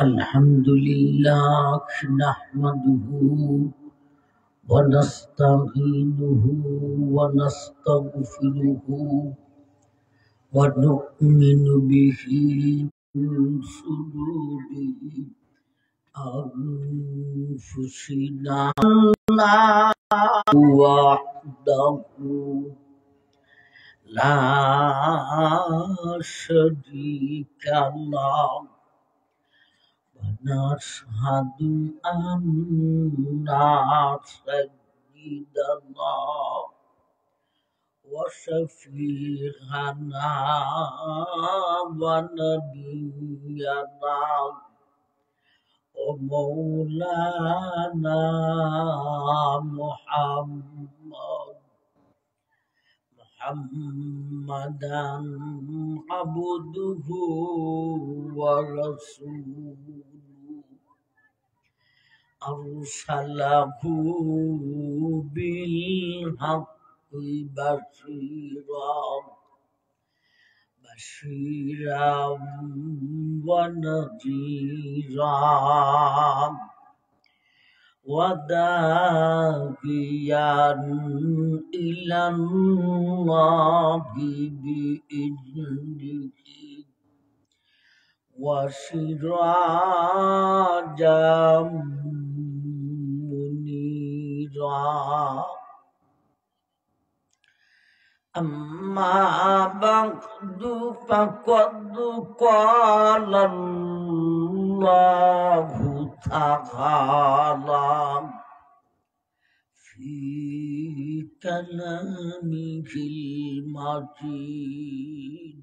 الحمد لله نحمده ونستعينه ونستغفره ونؤمن به من شرور أنفسنا لا وحده لا شريك له ونشهد أن سيدنا وشفيعنا ونبينا ومولانا محمدا عبده ورسوله أرسله بالحق بشيرا ونذيرا وداعيا إلى الله بإذنه وسراجا منيرا أما بعد فقد قال الله تعالى في كلامه المجيد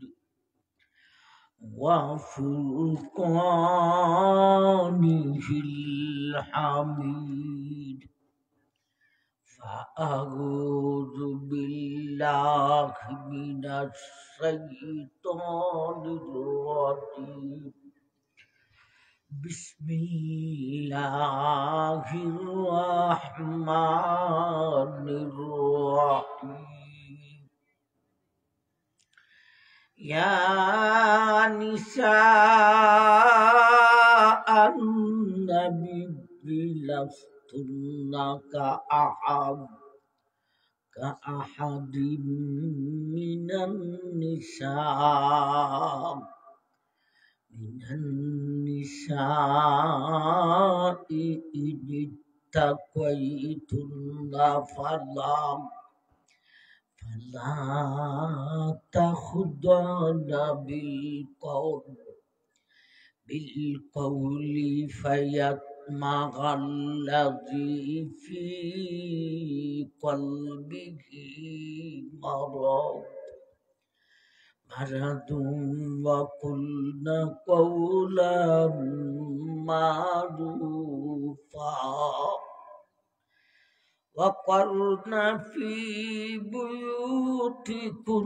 وفرقانه الحميد فأعوذ بالله من الشيطان الرجيم بسم الله الرحمن الرحيم يا نساء النبي لستن كأحد من النساء إن اتقيتن فلا تخضعن بالقول فيطمع الذي في قلبه مرض وقلن قولا معروفا وقرن في بيوتكن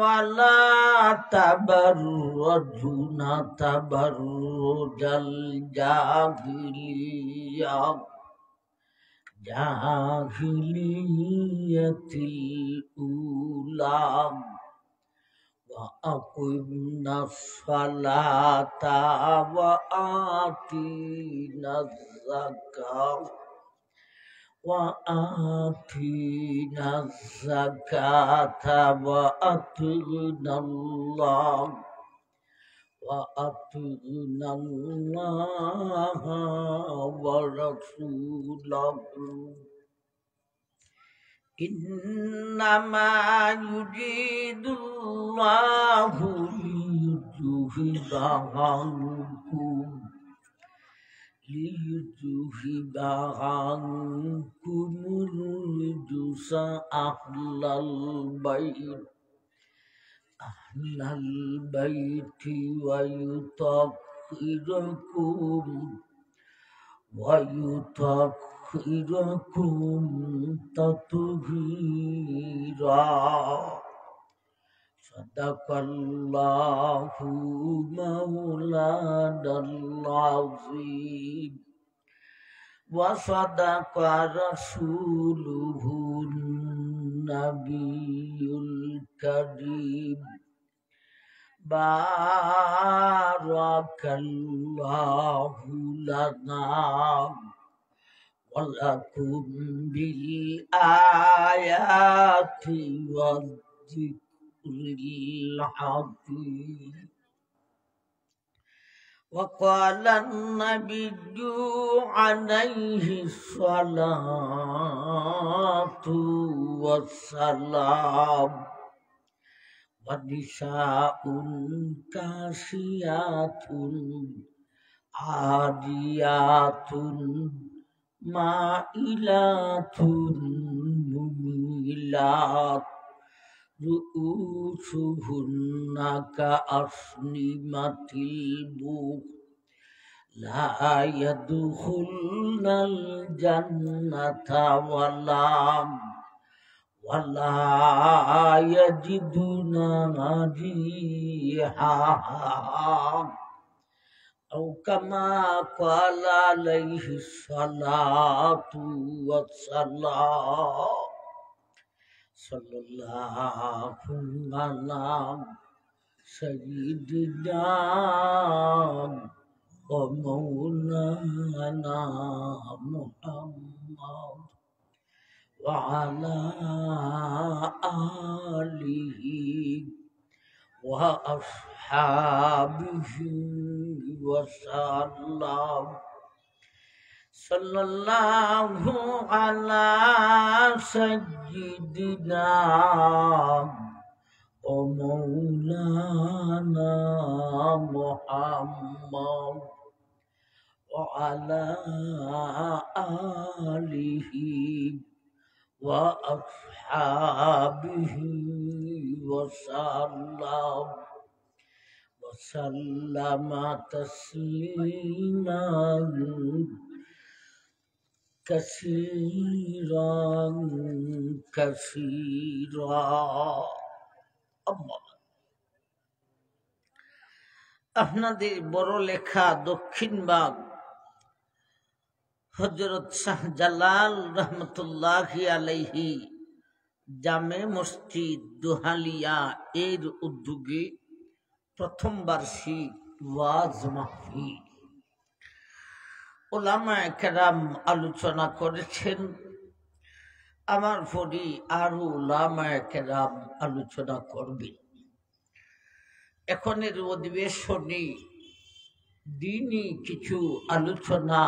ولا تبرجن تبرج الجاهلية الأولى وأقمنا الصلاة وآتينا الزكاة وأطعنا الله ورسوله إنما يريد الله ليذهب عنكم الرجس أهل البيت ويطهركم تطهيرا صدق الله مولانا العظيم وصدق رسوله النبي الكريم বারাকাল্লাহু লানা ওয়া লাকুম বিল আয়াতি ওয়ায-যিকরিল হাকীম। وقال النبي عليه الصلاة والسلام ونساء كاسيات عاريات مائلات مميلات رؤوسهن كأسنمة البخت لا يدخلن الجنة ولا يجدن ريحها أو كما قال عليه الصلاة والسلام صلى الله على سيدنا ومولانا محمد وعلى آله وأصحابه وسلم صلى الله على سيدنا ومولانا محمد وعلى آله وأصحابه وسلم تسليما كثيرا আপনাদের বড় লেখা দক্ষিণবাগ হযরত শাহজালাল রহমতুল্লাহি আলাইহি জামে মসজিদ দোহালিয়া এর উদ্যোগে প্রথম বার্ষিক ওয়াজ মাহফিল উলামায়ে কেরাম আলোচনা করেছেন। আমার পরই আরো উলামায়ে কেরাম আলোচনা করবেন। এখনের অধিবেশনে দিনই কিছু আলোচনা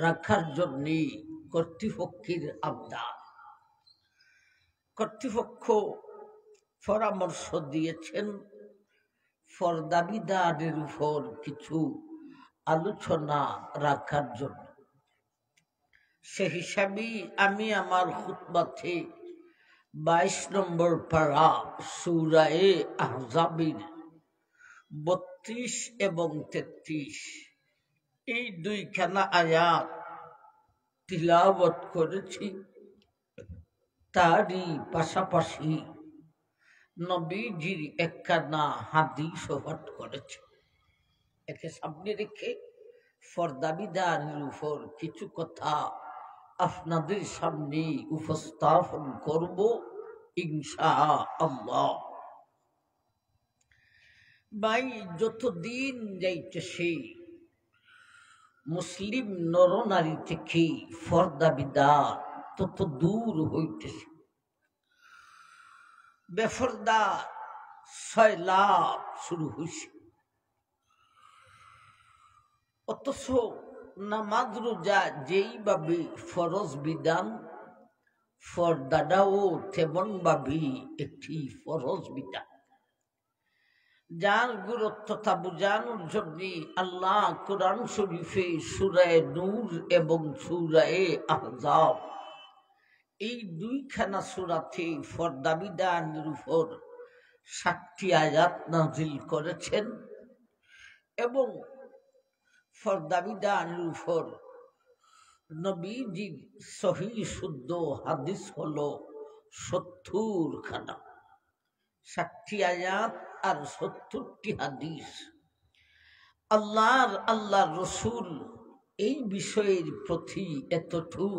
রাখার জন্য কর্তৃপক্ষের আবদার। কর্তৃপক্ষ পরামর্শ দিয়েছেন পর্দা বিধানের উপর কিছু আলোচনা রাখার জন্য। সে হিসাবে আমি আমার খুতবাতে 22 নম্বর পারা সূরা আহজাবের 32 এবং 33 এই দুইখানা আয়াত তিলাওয়াত করেছি। তারই পাশাপাশি নবীজির একখানা হাদিস পাঠ করেছে। একে সামনে রেখে পর্দা বিধানের উপর কিছু কথা আপনাদের সামনে উপস্থাপন করব ইনশাআল্লাহ। ভাই, যতদিন যাইতেছে মুসলিম নরনারী থেকে পর্দা বিধান তত দূর হইতেছে। বেপর্দা সয়লাভ শুরু হয়েছে। অথচ নামাজ রোজা যেইভাবে ফরজ বিধান, পর্দাটাও তেমন ভাবে একটি ফরজ বিধান, যার গুরুত্বতা বোঝানোর জন্য আল্লাহ কোরআন শরীফে সূরা নূর এবং সূরা আহজাব এই দুইখানা সূরাতে পর্দা বিধানের উপর 7টি আয়াত নাযিল করেছেন এবং পর্দা বিধানের উপর নবীজির সহিহ শুদ্ধ হাদিস হলো 70 খানা। 7টি আয়াত আর 70টি হাদিস। আল্লাহর রসুল এই বিষয়ের প্রতি এতটুকু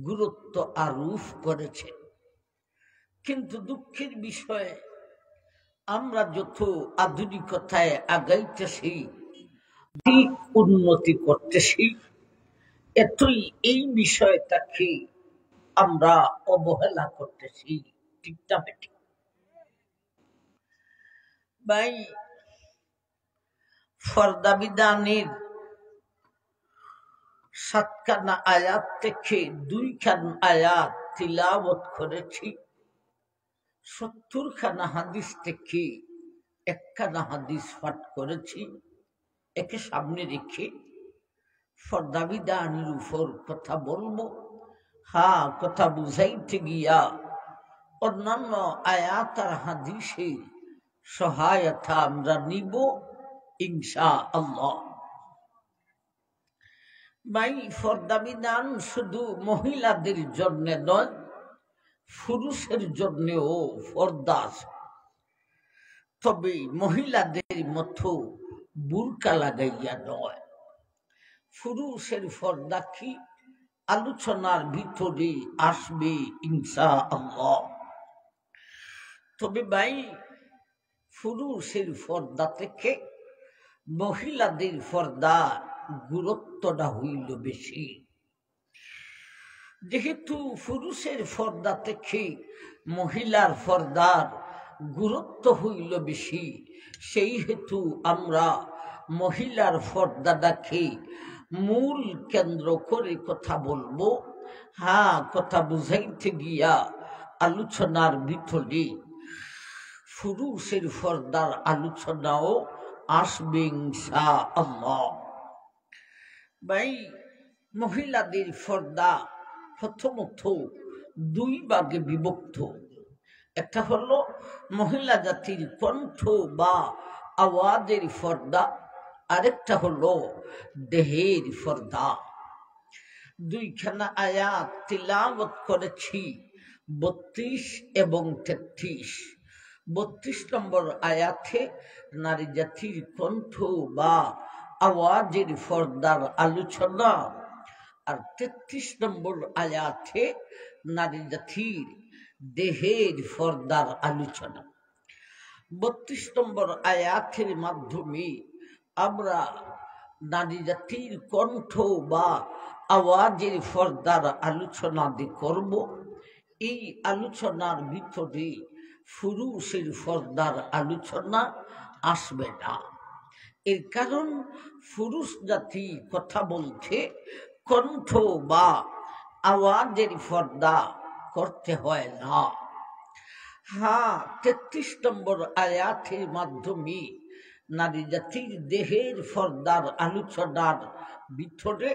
গুরুত্ব আরোপ করেছেন। কিন্তু দুঃখের বিষয়, আমরা যত আধুনিকতায় আগাইতেছি, ঠিক উন্নতি করতেছি, এতই এই বিষয়টাকে আমরা অবহেলা করতেছি। ঠিক না বেঠিক? ভাই, ফরদা বিধানের 7 খানা আয়াত থেকে 2 খানা আয়াত তিলাওয়াত করেছি, 70 খানা হাদিস থেকে 1 খানা হাদিস পাঠ করেছি। একে সামনে রেখে ফরদা বিধানের উপর কথা বলবো। হ্যাঁ, কথা বুঝাইতে গিয়া অন্যান্য আয়াত আর হাদিসের সহায়তা আমরা নিব ইনশাআল্লাহ। ভাই, ফরদা বিধান শুধু মহিলাদের জন্য নয়, পুরুষের জন্যও ফরদা আছে। তবে মহিলাদের মতো বুরকা লাগাইয়া নয়। পুরুষের ফরদা কি আলোচনার ভিতরে আসবে ইনশাআল্লাহ। তবে ভাই, পুরুষের ফর্দা থেকে মহিলাদের ফর্দা গুরুত্বটা হইল বেশি। যেহেতু পুরুষের ফর্দা থেকে মহিলার ফর্দার গুরুত্ব হইল বেশি, সেই হেতু আমরা মহিলার ফর্দাটাকে মূল কেন্দ্র করে কথা বলবো। হ্যাঁ, কথা বুঝাইতে গিয়া আলোচনার ভিতরে পুরুষের ফর্দার আলোচনাও আসবে ইনশাআল্লাহ। ভাই, মহিলাদের ফর্দা প্রথমত 2 ভাগে বিভক্ত। একটা হলো মহিলা জাতির কণ্ঠ বা আওয়াজের ফর্দা, আরেকটা হলো দেহের ফর্দা। 2 খানা আয়াত তিলাওয়াত করেছি, 32 এবং 33। 32 নম্বর আয়াতে নারী জাতির কণ্ঠ বা আওয়াজের ফর্দার আলোচনা, আর 33 নম্বর আয়াতে নারী জাতির দেহের ফর্দার আলোচনা। 32 নম্বর আয়াতের মাধ্যমে আমরা নারী জাতির কণ্ঠ বা আওয়াজের ফর্দার আলোচনা করব। এই আলোচনার ভিতরে পুরুষের ফর্দার আলোচনা আসবে না। এর কারণ পুরুষ জাতি কথা বলছে কণ্ঠ বা আওয়াজের ফর্দা করতে হয় না। হ্যাঁ, 33 নম্বর আয়াতের মাধ্যমে নারী জাতির দেহের ফর্দার আলোচনার ভিতরে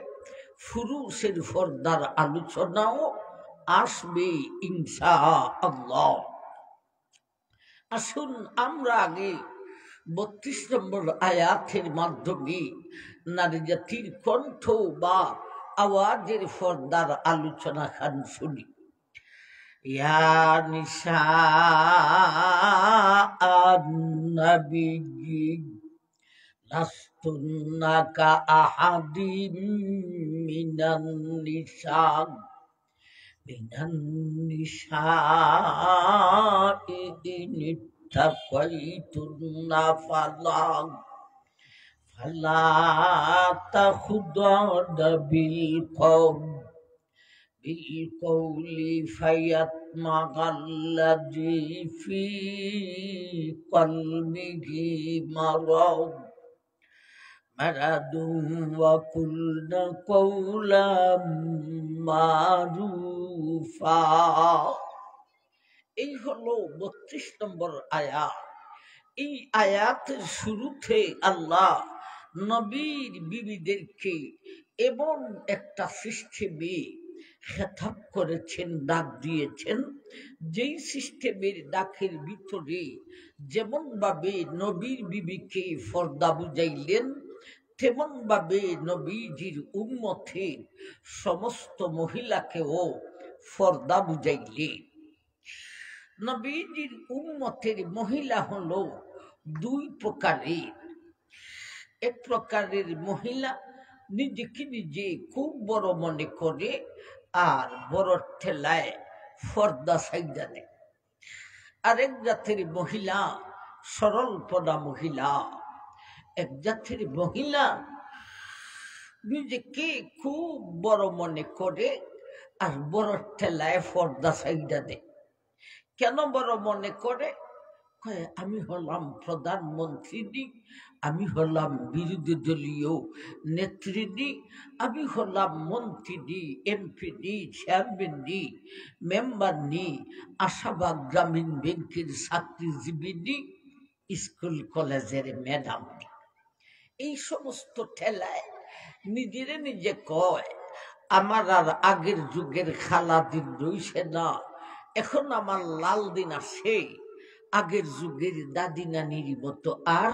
পুরুষের ফর্দার আলোচনাও আসবে ইনশাআল্লাহ। আসুন আমরা আগে 32 নম্বর আয়াতের মাধ্যমে নারী জাতির কণ্ঠ বা আওয়াজের ফর্দার আলোচনা খান শুনি। ইয়া নিসা আন-নবী লাস্তুন্না কা আহাদিম মিনান নিসাই ইন ইত্তাকাইতুন্না ফালা তাখুদানা বিল-কওলি ফায়াতমাগাল্লাযী ফী কলবিহি মারাদুন ওয়া কুলনা কওলাম মারুফা। এই হলো 32 নম্বর আয়াত। এই আয়াতের শুরুতে আল্লাহ নবীর বিবিদেরকে এমন একটা সিস্টেমে খেতাব করেছেন, ডাক দিয়েছেন, যেই সিস্টেমের ডাকের ভিতরে যেমন ভাবে নবীর বিবিকে ফর্দা বুঝাইলেন, তেমন ভাবে নবীজির উম্মতের সমস্ত মহিলাকেও ফর্দা বুঝাইলেন। নবীজির উম্মতের মহিলা হলো 2 প্রকারের। এক প্রকারের মহিলা নিজেকে নিজে খুব বড় মনে করে আর বড় ঠেলায় ফর্দা সাইজা দেয়। আরেক জাতের মহিলা সরলপনা মহিলা, এক জাতির মহিলা নিজেকে খুব বড় মনে করে আর বড় ঠেলায় পর্দা সাইডা দেয়। কেন বড় মনে করে? আমি হলাম প্রধানমন্ত্রী, আমি হলাম বিরোধী দলীয় নেত্রী, আমি হলাম মন্ত্রী, এমপি, চেয়ারম্যান, মেম্বার, আশাবাদ গ্রামীণ ব্যাংকের চাকরিজীবী, স্কুল কলেজের ম্যাডাম। এই সমস্ত ঠেলায় নিজেরে নিজে কয় আমার আর আগের যুগের খালা দিন রইছে না, এখন আমার লাল দিন আসে, আগের যুগের দাদি নানির মতো আর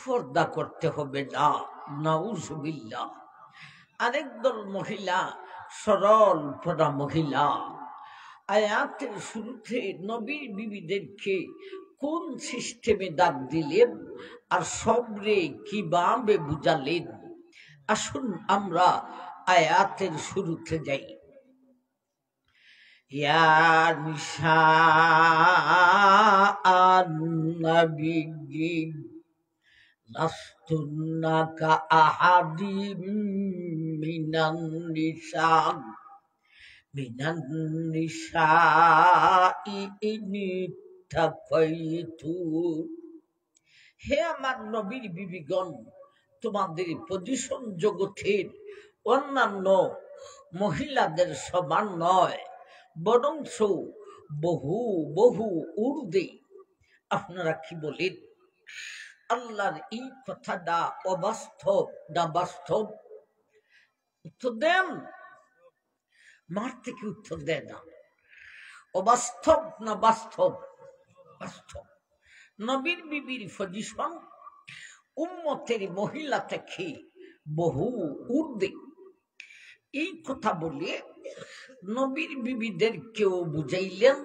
পর্দা করতে হবে না। নাউজুবিল্লাহ। আরেক দল মহিলা, সরলপনা মহিলা, আয়াতের শুরুতে নবীর বিবিদেরকে কোন সিস্টেমে ডাক দিলেন আর সবরে কিভাবে বুঝালেন, আসুন আমরা আয়াতের শুরুতে যাই। ইয়া নিসাআন নবী লাস্তুন্না কাআহাদিম মিনান নিসাই ইনি তাকাইতুম। হে আমার নবীর বিবিগণ, তোমাদের পজিশন জগতের অন্যান্য মহিলাদের সমান নয়, বরঞ্চ বহু বহু ঊর্ধ্বে। আপনারা কি বলেন? আল্লাহর এই কথাটা অবাস্তব না বাস্তব? উত্তর দেন। মার থেকে উত্তর দেয় না। অবাস্তব না বাস্তব? বাস্তব। নবীর বিবির পজিশন উম্মতের মহিলা থেকে বহু ঊর্ধ্বে। এই কথা বলে নবীর বিবিদের কেউ বুঝাইলেন,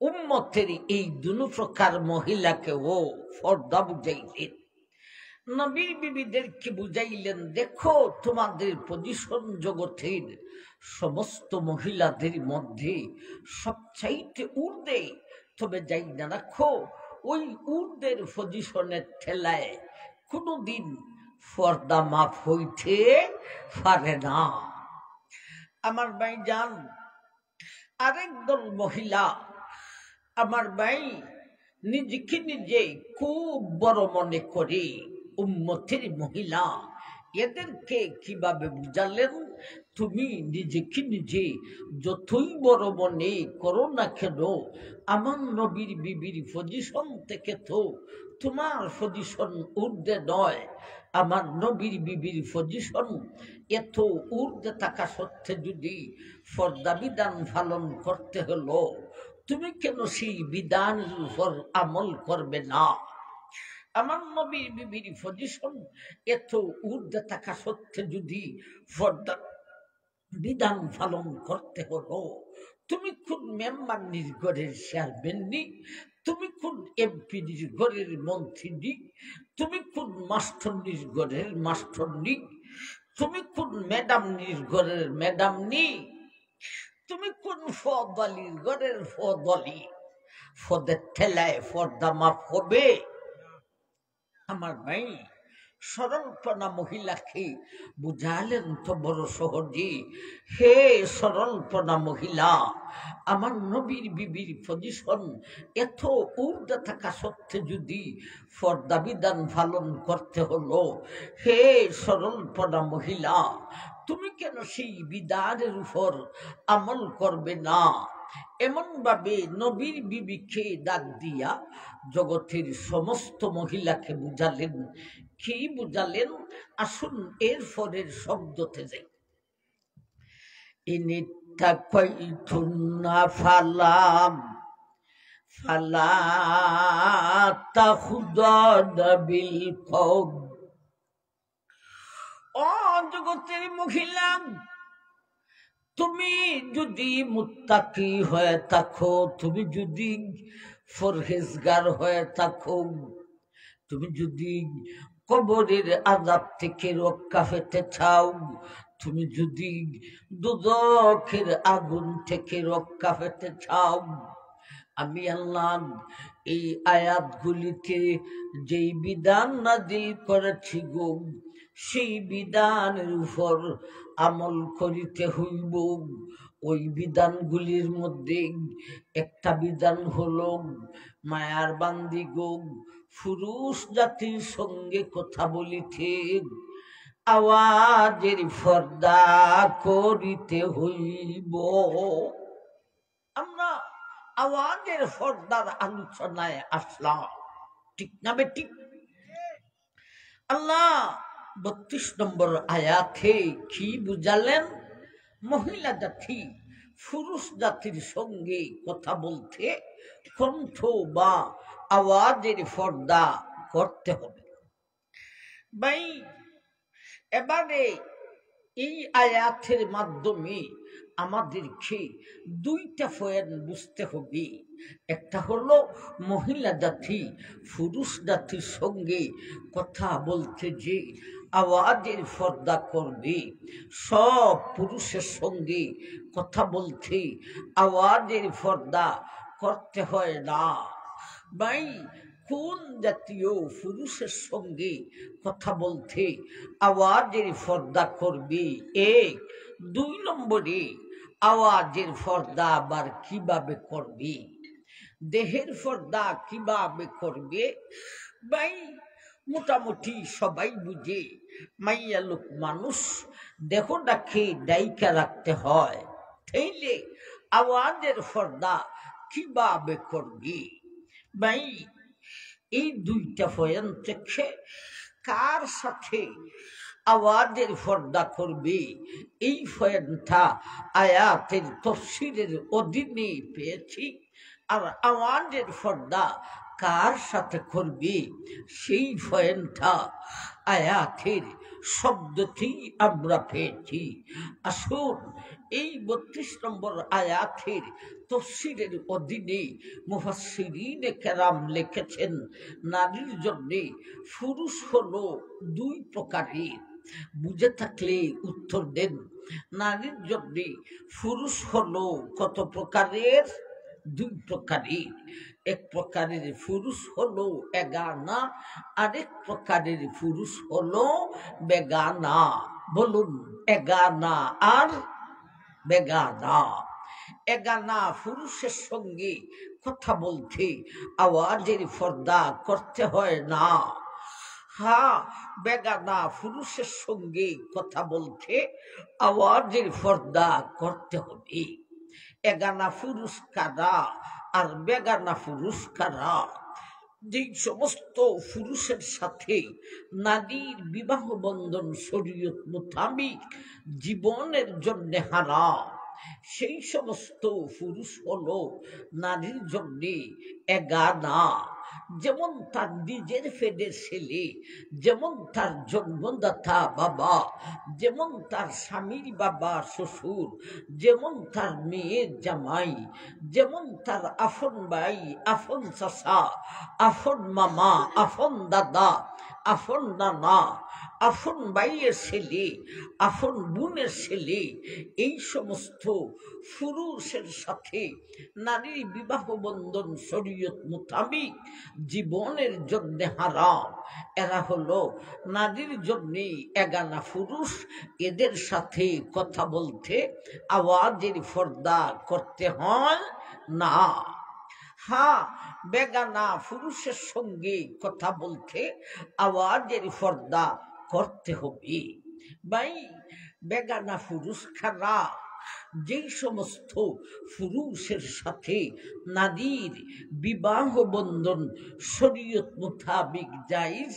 উম্মতের এই দুই প্রকার মহিলাকেও পর্দা বুঝাইলেন। নবীর বিবিদেরকে বুঝাইলেন, দেখো তোমাদের পজিশন জগতের সমস্ত মহিলাদের মধ্যে সবচাইতে ঊর্ধ্বে, তবে যাই না রাখো ওই ঊর্ধ্বের পজিশনের ঠেলায় কোনোদিন পর্দা মাফ হইতে পারে না। আমার ভাই যান, আরেক দল মহিলা, আমার ভাই নিজেকে নিজে খুব বড় মনে করে উম্মতের মহিলা, এদেরকে কিভাবে বুঝালেন? তুমি নিজেকে নিজে যতই বড় মনে করো না কেন, আমার নবীর বিবির পজিশন থেকে তো তোমার পজিশন ঊর্ধ্বে নয়। আমার নবীর বিবির পজিশন এত ঊর্ধ্বে থাকা সত্ত্বে যদি পর্দা বিধান পালন করতে হলো, তুমি কেন সেই বিধানের উপর আমল করবে না? আমার নবীর বিবির পজিশন এত ঊর্ধ্বে থাকা সত্ত্বে যদি পর্দা বিধান পালন করতে হলো, তুমি কোন মেম্বার ঘরের চেয়ারম্যান, তুমি কোন এমপি ঘরের মন্ত্রী, তুমি কোন মাস্টার ঘরের মাস্টার, তুমি কোন ম্যাডাম ঘরের ম্যাডাম, তুমি কোন ফদালির ঘরের ফদলি, ফদের ঠেলায় পর্দা মাফ হবে? আমার ভাই সরলপনা মহিলাকে বুঝালেন তো বড় সহজে। হে সরলপনা মহিলা, আমার নবীর বিবির পজিশন এত ঊর্ধ্বে থাকা সত্ত্বে যদি পর্দা বিধান পালন করতে হলো, হে সরলপনা মহিলা, তুমি কেন সেই বিধানের উপর আমল করবে না? এমন ভাবে নবীর বিবিকে ডাক দিয়া জগতের সমস্ত মহিলাকে বুঝালেন। কি বুঝালেন? আসুন এর পরের শব্দতে যাই। ইনিত্তাকাইতুন্না ফালাম ফালা তাখুদানা বিল কওল। ও জগতের মহিলা, তুমি যদি মুত্তাকি হয়ে থাকো, তুমি যদি পরহেজগার হয়ে থাকো, তুমি যদি কবরের আযাব থেকে রক্ষা পেতে চাও, তুমি যদি দুজখের আগুন থেকে রক্ষা পেতে চাও, আমি আল্লাহ এই আয়াতগুলিতে যেই বিধান নাযিল করেছি গো, সেই বিধানের উপর আমল করিতে হইব। ওই বিধানগুলির মধ্যে একটা বিধান হলো, মায়ার বান্দি গো, পুরুষ জাতির সঙ্গে কথা বলিতে আওয়াজের পর্দা করিতে হইব। আমরা আওয়াজের পর্দার আলোচনায় আসলাম, ঠিক না বেঠিক? আল্লাহ ৩২ নম্বর আয়াতে কি বুঝালেন? মহিলা জাতি পুরুষ জাতির সঙ্গে কথা বলতে কণ্ঠ বা আওয়াজের পর্দা করতে হবে। ভাই, এবারে এই আয়াতের মাধ্যমে আমাদেরকে দুইটা পয়েন্ট বুঝতে হবে। একটা হলো মহিলা জাতি পুরুষ জাতির সঙ্গে কথা বলতে যে আওয়াজের পর্দা করবে, সব পুরুষের সঙ্গে কথা বলতে আওয়াজের পর্দা করতে হয় না। ভাই, কোন জাতীয় পুরুষের সঙ্গে কথা বলতে আওয়াজের পর্দা করবে? এক। ২ নম্বরে আওয়াজের পর্দা আবার কিভাবে করবে, দেহের পর্দা কিভাবে করবে? ভাই, মোটামুটি সবাই বুঝে, মাইয়া লোক মানুষ দেহটাকে ডাইকা রাখতে হয়, তাইলে আওয়াজের পর্দা কিভাবে করবে? ভাই, এই দুইটা পয়েন্ট থেকে কার সাথে আওয়াজের পর্দা করবে, এই পয়েন্টটা আয়াতের তফসিরের অধীনে পেয়েছি। আর আওয়াজের পর্দা কার সাথে করবে, সেই পয়েন্টটা আয়াতের শব্দতেই আমরা পেয়েছি। আসুন, এই ৩২ নম্বর আয়াতের তফসিরের অধীনে মুফাসসিরিনে কেরাম লিখেছেন, নারীর জন্য পুরুষ হলো ২ প্রকারের। বুঝে থাকলে উত্তর দেন। নারীর জন্য পুরুষ হলো কত প্রকারের? ২ প্রকারের। এক প্রকারের পুরুষ হলো এগানা, আরেক প্রকারের পুরুষ হলো বেগানা। বলুন, এগানা আর বেগানা। এগানা পুরুষের সঙ্গে কথা বলতে আওয়াজের পর্দা করতে হয় না। হ্যাঁ, বেগানা পুরুষের সঙ্গে কথা বলতে আওয়াজের পর্দা করতে হবে। এগানা পুরুষ কারা আর বেগানা পুরুষ কারা? যে সমস্ত পুরুষের সাথে নারীর বিবাহ বন্ধন শরীয়ত মোতাবিক জীবনের জন্য হারাম, সেই সমস্ত পুরুষ হলো নারীর জন্য এগানা। যেমন তার নিজের ফেদের ছেলে, যেমন তার জন্মদাতা বাবা, যেমন তার স্বামীর বাবা শ্বশুর, যেমন তার মেয়ের জামাই, যেমন তার আফন ভাই, আফন চাচা, আফন মামা, আফন দাদা, আফন নানা, আফন ভাইয়ের ছেলে, আফন বোনের ছেলে, এই সমস্ত পুরুষের সাথে নারীর বিবাহ বন্ধন শরীয়ত মোতাবিক জীবনের জন্য হারাম। এরা হলো নারীর জন্য এগানা পুরুষ। এদের সাথে কথা বলতে আওয়াজের পর্দা করতে হয় না। হ্যাঁ, বেগানা পুরুষের সঙ্গে কথা বলতে আওয়াজের পর্দা করতে হবে। ভাই, বেগানা পুরুষ কারা? যেই সমস্ত পুরুষের সাথে নারীর বিবাহ বন্ধন শরীয়ত মোতাবিক জায়েজ,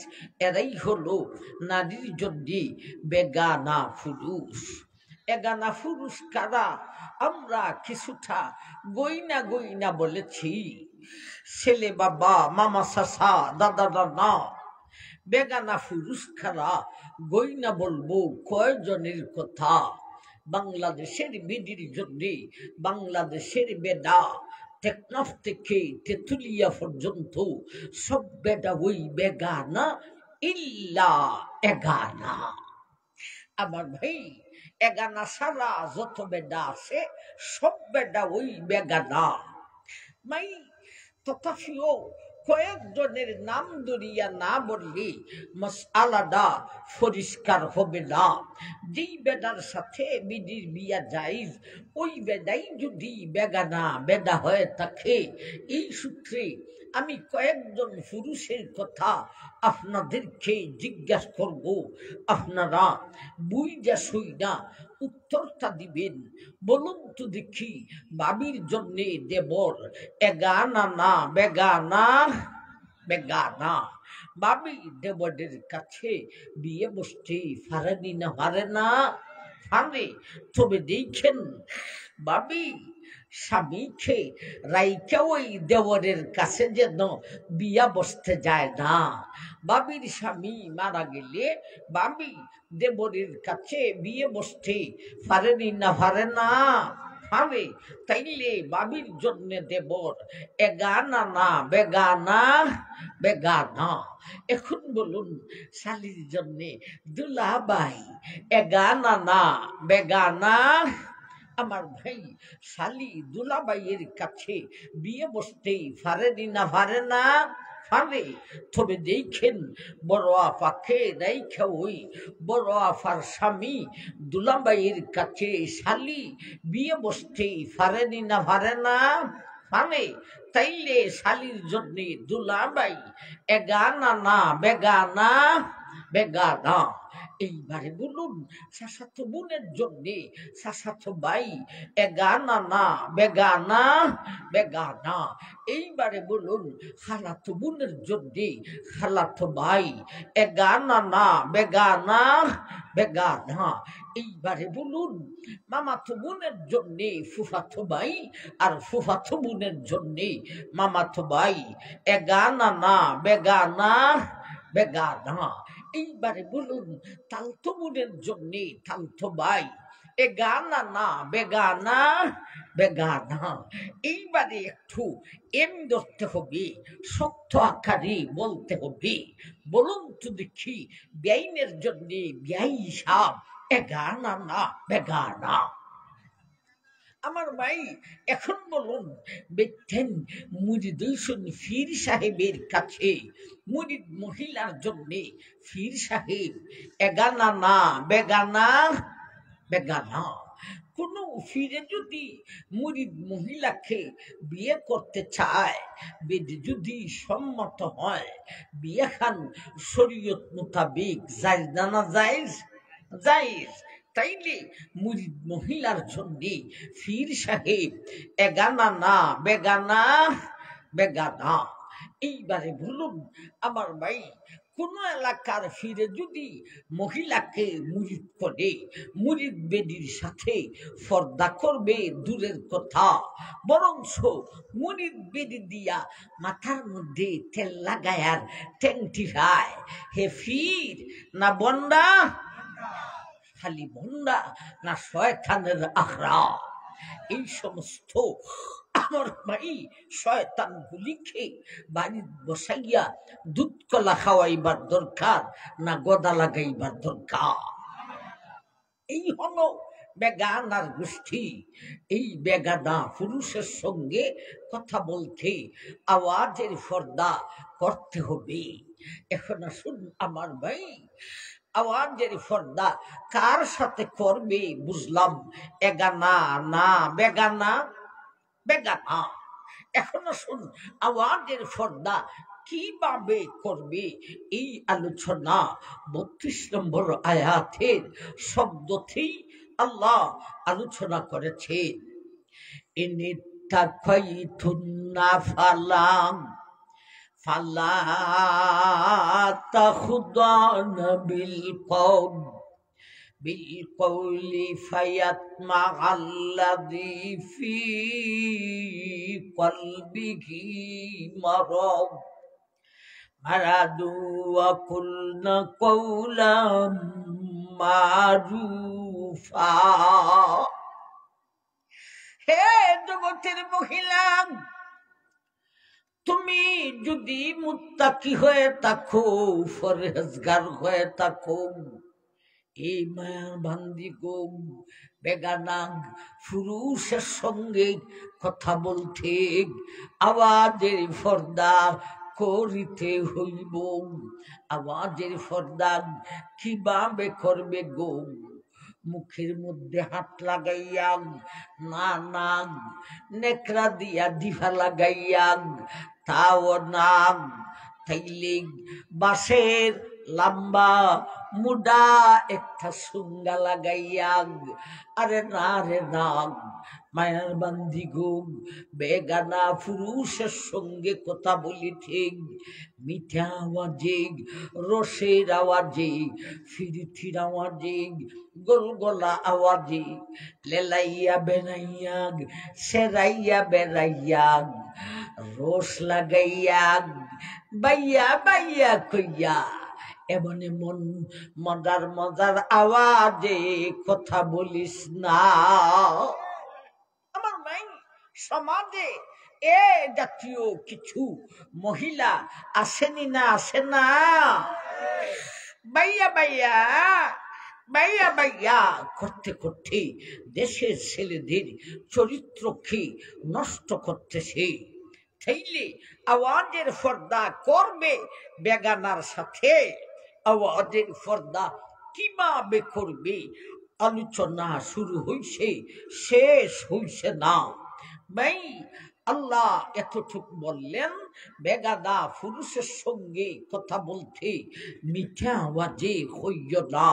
এরাই হলো নারীর জন্য বেগানা পুরুষ। এগানা পুরুষ কারা? আমরা কিছুটা গইনা গইনা বলেছি। ছেলে বাবা, মামা চাচা, দাদা দাদা। বেগানা পুরুষ কারা? গইনা বলবো কয়জনের কথা? বাংলাদেশের বিডির জন্য বাংলাদেশের বেডা টেকনাফ থেকে তেতুলিয়া পর্যন্ত সব বেডা ওই বেগানা, ইল্লা এগানা। আমার ভাই, এগানা সারা যত বেডা আছে সব বেডা ওই বেগানা। ভাই, তথাপিও কয়েকজনের নাম ধরিয়া না বললে মাসআলাটা পরিষ্কার হবে না। যেই বেদার সাথে বিডির বিয়া জায়েজ, ওই বেদাই যদি বেগানা বেদা হয়ে থাকে। এই সূত্রে আমি কয়েকজন পুরুষের কথা আপনাদেরকে জিজ্ঞাসা করব, আপনারা বুইজা শুইনা উত্তরটা দিবেন। বলুন তো দেখি, বাবির জন্যে দেবর এগানা না বেগানা? বেগানা। বাবি দেবরের কাছে বিয়ে বসতে পারেনি না পারে না? পারে। তবে দেখেন, বাবি স্বামীকে রাইকা ওই দেবরের কাছে যেন বিয়া বসতে যায় না। বাবির স্বামী মারা গেলে বাবি দেবরের কাছে বিয়ে বসতে পারেনি না পারে না? পারে। তাইলে বাবির জন্য দেবর এগানা না বেগানা? বেগানা। এখন বলুন, শালির জন্যে দুলাভাই এগানা না বেগানা? আমার ভাই শালি দুলাভাইয়ের কাছে বিয়ে বসতেই পারেনি না পারে না? পারে। তবে দেখেন, বড় আপাকে রাইখা ওই বড় আপার স্বামী দুলাভাইয়ের কাছে শালি বিয়ে বসতেই পারেনি না পারে না? পারে। তাইলে শালির জন্য দুলাভাই এগানা না বেগানা? বেগানা। এইবারে বলুন, চাচাতো বোনের জন্যে চাচাতো ভাই এগানা না বেগানা? বেগানা। এইবারে বলুন, খালাতো বোনের জন্যে খালাতো ভাই এগানা না বেগানা? বেগানা। এইবারে বলুন, মামাতো বোনের জন্যে ফুফাতো ভাই আর ফুফাতো বোনের জন্যে মামাতো ভাই এগানা না বেগানা? বেগানা। এইবারে বলুন, তালতো বোনের জন্যে তালতো ভাই এগানা না বেগানা? বেগানা। এইবারে একটু এম ধরতে হবে, শক্ত আকারে বলতে হবে। বলুন তো দেখি, বেআইনের জন্যে বেআই সাহেব এগানা না বেগানা? আমার ভাই এখন বলুন, বেতেন মুরিদ পীর সাহেবের কাছে মুরিদ মহিলার জন্যে পীর সাহেব এগানা না বেগানা? বেগানা। কোন ফিরে যদি মুরিদ মহিলাকে বিয়ে করতে চায়, বেদি যদি সম্মত হয়, বিয়ে খান শরীয়ত মোতাবেক জায়েজ না জায়েজ? জায়েজ। তাইলে মুরিদ মহিলার জন্য পীর সাহেব এগানা না বেগানা? বেগানা। এইবারে বলুন, আমার ভাই কোন এলাকার ফিরে যদি মহিলাকে মুরিদ করে, মুরিদ বেদির সাথে পর্দা করবে দূরের কথা, বরংস মুরিদ বেদি দিয়া মাথার মধ্যে তেল লাগায়ার ট্যাংটি ভাই, হে ফির না বন্ডা? খালি বন্ডা না শয়তানের আখড়া? এই সমস্ত আমার ভাই শয়তান গুলিকে বাড়ি বসাইয়া দুধ কলা খাওয়াইবার দরকার না গদা লাগাইবার দরকার? এই হলো বেগানার গোষ্ঠী। এই বেগানা পুরুষের সঙ্গে কথা বলতে আওয়াজের পর্দা করতে হবে। এখন আসুন আমার ভাই, আওয়াজের পর্দা কার সাথে করবে বুঝলাম, এগানা না বেগানা? বেগানা। এখন আসুন, আওয়াজের পর্দা কিভাবে করবে এই আলোচনা ৩২ নম্বর আয়াতের শব্দতেই আল্লাহ আলোচনা করেছেন। ইনিত্তাকাইতুন্না ফালাম ফালা তাখুদানা بالقول فيطمع الذي في قلبه مرض وقلن قولا معروفا। হে জগতের মহিলা, তুমি যদি মুত্তাকি হয়ে থাকো, পরহেজগার হয়ে থাকো, এই মায়ার বান্দি গো বেগানা পুরুষের সঙ্গে কথা বলতে আওয়াজের পর্দা করিতে হইব। আওয়াজের পর্দা কিভাবে করবে গো? মুখের মধ্যে হাত লাগাইয়া না না, নেকড়া দিয়া জিভা লাগাইয়া তাও না, তাইলে বাঁশের লম্বা মুডা একটা সুঙ্গা লাগাইয়া, আরে না রে না, মায়ার বান্দি গো বেগানা পুরুষের সঙ্গে কথা বলিতে মিঠা আওয়াজে, রসের আওয়াজে, ফিরথির আওয়াজে, গোলগোলা আওয়াজে, লেলাইয়া বেড়াইয়া সেরাইয়া বেড়াইয়া রস লাগাইয়া বাইয়া বাইয়া কইয়া এমন এমন মজার মজার আওয়াজে কথা বলিস না। আমার মাই সমাজে এ জাতীয় কিছু মহিলা আসেনি না, আসে না? বাইয়া বাইয়া বাইয়া বাইয়া করতে করতে দেশের ছেলেদের চরিত্রকে নষ্ট করতেছে। তাইলে আওয়াজের পর্দা করবে বেগানার সাথে, আওয়াজের পর্দা কিভাবে করবে? আলোচনা শুরু হইছে, শেষ হইছে না। ভাই আল্লাহ এতটুক বললেন, বেগানা পুরুষের সঙ্গে কথা বলতে মিঠা আওয়াজে হইয় না।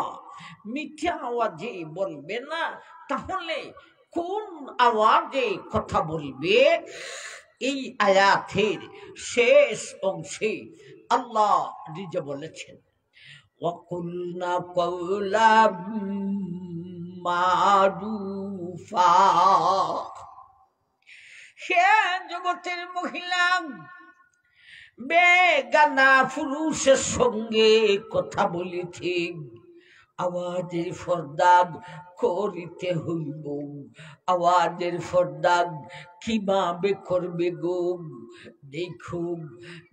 মিঠা আওয়াজে বলবে না, তাহলে কোন আওয়াজে কথা বলবে? এই আয়াতের শেষ অংশে আল্লাহ নিজে বলেছেন, ওয়াকুলনা কওলা মারুফা। হে জগতের মহিলা, বেগানা পুরুষের সঙ্গে কথা বলেছে, আওয়াজের পর্দা করিতে হইব। আওয়াজের পর্দা কিভাবে করবে গো? দেখো,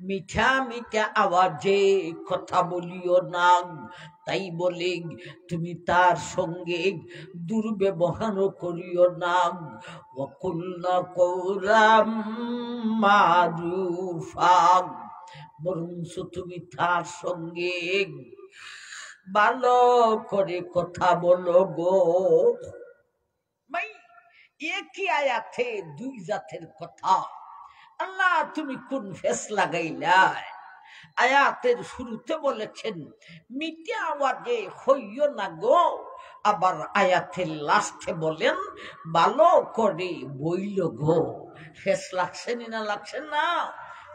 মিঠা মিঠা আওয়াজে কথা বলিও না। তাই বলে তুমি তার সঙ্গে দুর্ব্যবহার করিও না। ওয়াকুলনা কওলাম মারুফা, বরঞ্চ তুমি তার সঙ্গে ভালো করে কথা বলো গো। ভাই একই আয়াতে দুই জাতের কথা। আল্লাহ তুমি কোন ফেস লাগাইলা? আয়াতের শুরুতে বলেছেন মিঠা আওয়াজে হইও না গো, আবার আয়াতের লাস্টে বলেন ভালো করে বইল গো। ফেস লাগছে না, লাগছে না?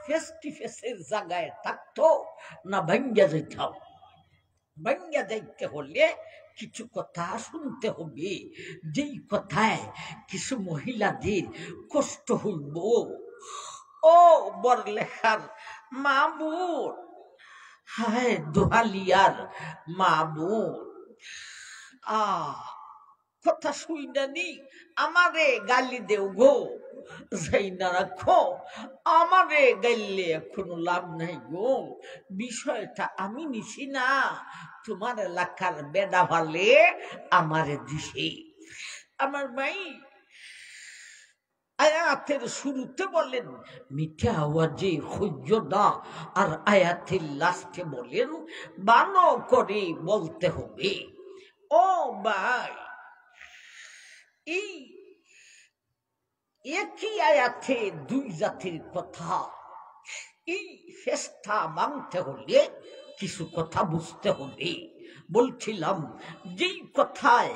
ফেসটি ফেসের জায়গায় থাকতো না ভাঙ্গা যেতাম? ভাঙ্গা যাইতে হলে কিছু কথা শুনতে হবে, যেই কথায় কিছু মহিলাদের কষ্ট হইব। ও বড়লেখার মা বোন, হায় দোহালিয়ার মা বোন, কথা শুইনানি আমারে গালি দেও গো, যাই না রাখো আমারে গাইলে এখনো লাভ নাই গো। বিষয়টা আমি নিছি না, তোমার এলাকার বেডা ভালে আমারে দিছে। আমার মাই আয়াতের শুরুতে বলেন মিঠা আওয়াজে হইয় না, আর আয়াতের লাস্টে বলেন ভালো করে বলতে হবে। ও ভাই, এই একই আয়াতে দুই জাতির কথা। এই ফেস্টা মানতে হলে কিছু কথা বুঝতে হবে। বলছিলাম যেই কথায়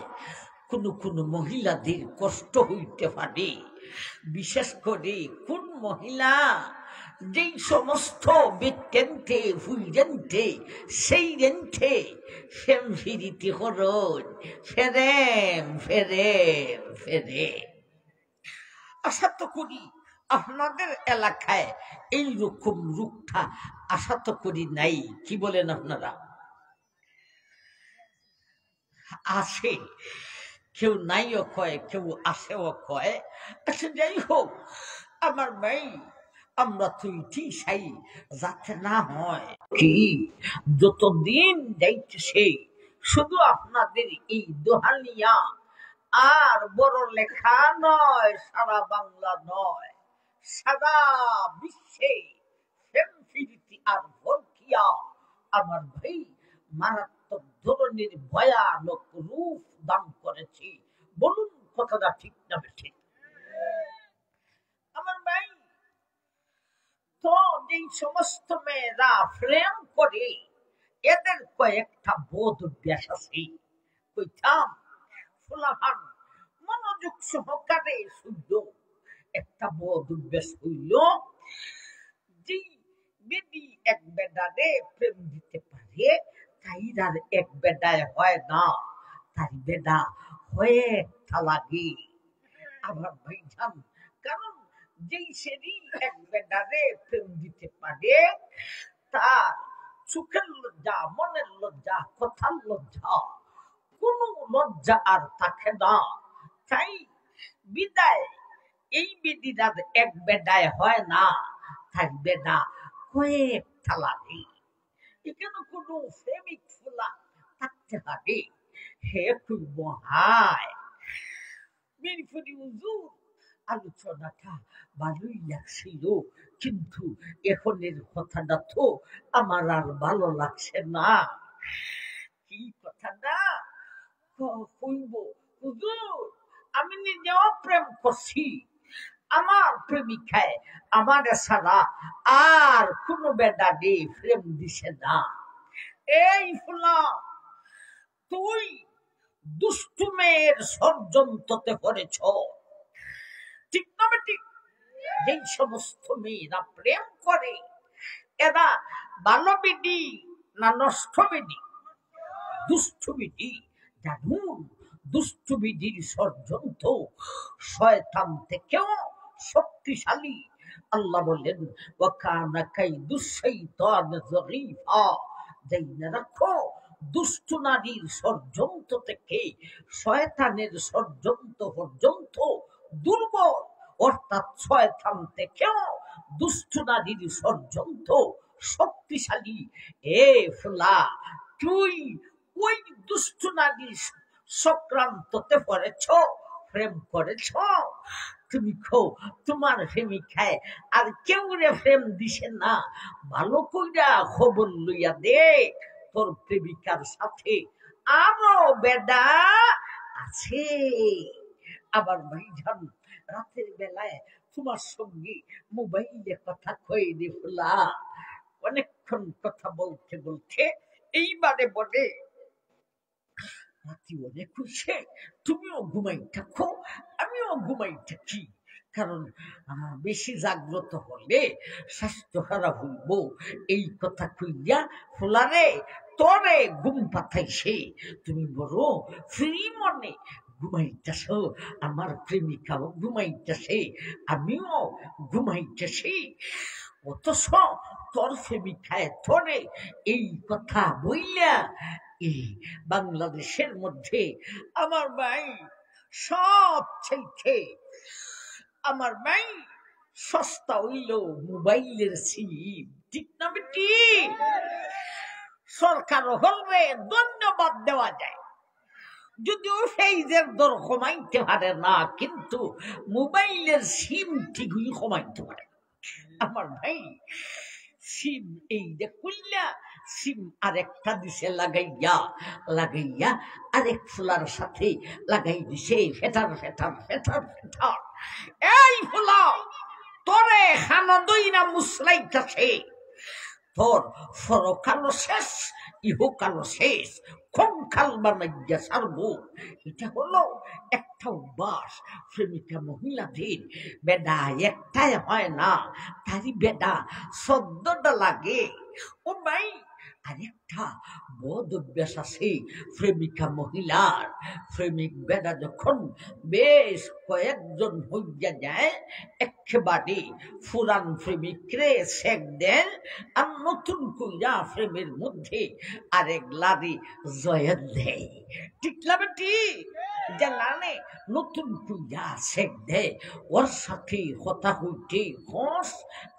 কোনো কোনো মহিলাদের কষ্ট হইতে পারে, বিশেষ করে কোন মহিলা যেই সমস্ত বেটেন্টে ফুইরেন্টে সেই রেন্টে ফেম ফিরিতে হরণ ফেরেম ফেরেম ফেরে। আশা তো করি আপনাদের এলাকায় এইরকম রূপটা আশা তো করি নাই। কি বলেন আপনারা? আসে, কেউ নাইও কয়, কেউ আসেও কয়। আচ্ছা যাই হোক, আমার ভাই আমরা তো ঠিক চাই যাতে না হয় কি, যতদিন যাইতেছে শুধু আপনাদের এই দোহানিয়া আর বড় লেখা নয়, সারা বাংলা নয়, সারা বিশ্বে ফেমফিরিতি আর ভরকিয়া আমার ভাই মারাত্মক ধরনের ভয়ানক রূপ দান করেছে। বলুন কথাটা ঠিক না ঠিক? আমার ভাই, তো যেই সমস্ত মেয়েরা প্রেম করে এদের কয়েকটা বোধ অভ্যাস আছে। কইতাম ফুলাহান মনোযোগ সহকারে শুনল। একটা বোধ অভ্যাস হইল, যে বেদি এক বেডারে প্রেম দিতে পারে তাইর আর এক বেডায় হয় না, তাই বেডা হয়ে একটা লাগে। আমার ভাইজান, কারণ যেই সেরি এক বেডারে প্রেম দিতে পারে তার চোখের লজ্জা, মনের লজ্জা, কথার লজ্জা, কোন লজ্জা আর থাকে না। তাই বিদায় এই বেদিরা এক বেডায় হয় না, তাই বেডা কয়েকটা লাগে। এখানে কোন প্রেমিক ফুলা থাকতে হবে। হে তুই মহায় মিরপুরি হুজুর, আলোচনাটা ভালোই লাগছিল, কিন্তু এখনের কথাটা তো আমার আর ভালো লাগছে না। কি কথাটা কইব হুজুর? আমি নিজেও প্রেম করছি, আমার প্রেমিকায় আমার ছাড়া আর কোনো বেদা নেই প্রেম দিছে না। এই ফুলা, তুই দুষ্টু মেয়ের ষড়যন্ত্রতে পড়েছ, ঠিক না ঠিক? যেই সমস্ত মেয়েরা প্রেম করে এরা ভালো বিধি না নষ্ট বিধি? দুষ্টু বিধি। জানুন, দুষ্টু বিধির ষড়যন্ত্র শয়তান থেকেও শক্তিশালী। আল্লাহ বলেন ওয়াকানা কাইদুশ শাইতানি যাগীফা, জেনে রাখো দুষ্টু নারীর ষড়যন্ত্র থেকে শয়তানের ষড়যন্ত্র পর্যন্ত দুর্বল। অর্থাৎ শয়তান থেকেও দুষ্টু নারীর ষড়যন্ত্র শক্তিশালী। এ ফুলা, তুই ওই দুষ্টু নারীর সক্রান্ততে পড়েছ, প্রেম করেছ। তুমি খো তোমার প্রেমিকায় আর কেউ রে প্রেম দিছে না, ভালো কইরা খবর লইয়া দেখ তোর প্রেমিকার সাথে আরো বেদা আছে। আবার ভাইজান, রাতের বেলায় তোমার সঙ্গে মোবাইলে কথা কয়ে দি ফুলা, অনেকক্ষণ কথা বলতে বলতে এইবারে বলে রাতি অনেক হয়েছে, তুমিও ঘুমাই থাকো আমিও ঘুমাই থাকি, কারণ বেশি জাগ্রত হলে স্বাস্থ্য খারাপ হইব। এই কথা কইয়া ফুলারে তোরে ঘুম পাঠাইছে, তুমি বড় ফ্রি মনে ঘুমাইতেছ, আমার প্রেমিকাও ঘুমাইতেছে, আমিও ঘুমাইতেছি। অথচ তোর প্রেমিকায় তোরে এই কথা বইলা এই বাংলাদেশের মধ্যে আমার ভাই সব চাইতে আমার ভাই সস্তা হইল মোবাইলের সিম, ঠিক না বেটি? সরকার হলে ধন্যবাদ দেওয়া যায়, যদিও ফেইজের দর কমাইতে পারে না, কিন্তু মোবাইলের সিম ঠিকই কমাইতে পারে। আমার ভাই সিম এই যে কুল্লা সিম আরেকটা দিছে লাগাইয়া লাগাইয়া আরেক ফুলার সাথে লাগাই দিছে, ফেটার ফেটার ফেটার ফেটার। এই ফুলা, তোরে খানা দই না মুসলাইতেছে, তোর পরকালও শেষ ইহকালও শেষ, কঙ্কাল বানাইয়া ছাড়বো। এটা হলো একটা অভ্যাস প্রেমিকা মহিলাদের। বেদা একটাই হয় না, তারই বেদা 14টা লাগে। ও ভাই, আরেকটা বদ অভ্যাস আছে প্রেমিকা মহিলার। প্রেমিক বেদা যখন বেশ কয়েকজন হইয়া যায়, একেবারে পুরান প্রেমিকরে শেখ দেন আর নতুন কইরা প্রেমের মধ্যে আরেক লারি জয়ের দেয়, ঠিক না বেটি? জানানে নতুন কুইয়া শেখ দেয় ওর সাথে কথা হইতে হস,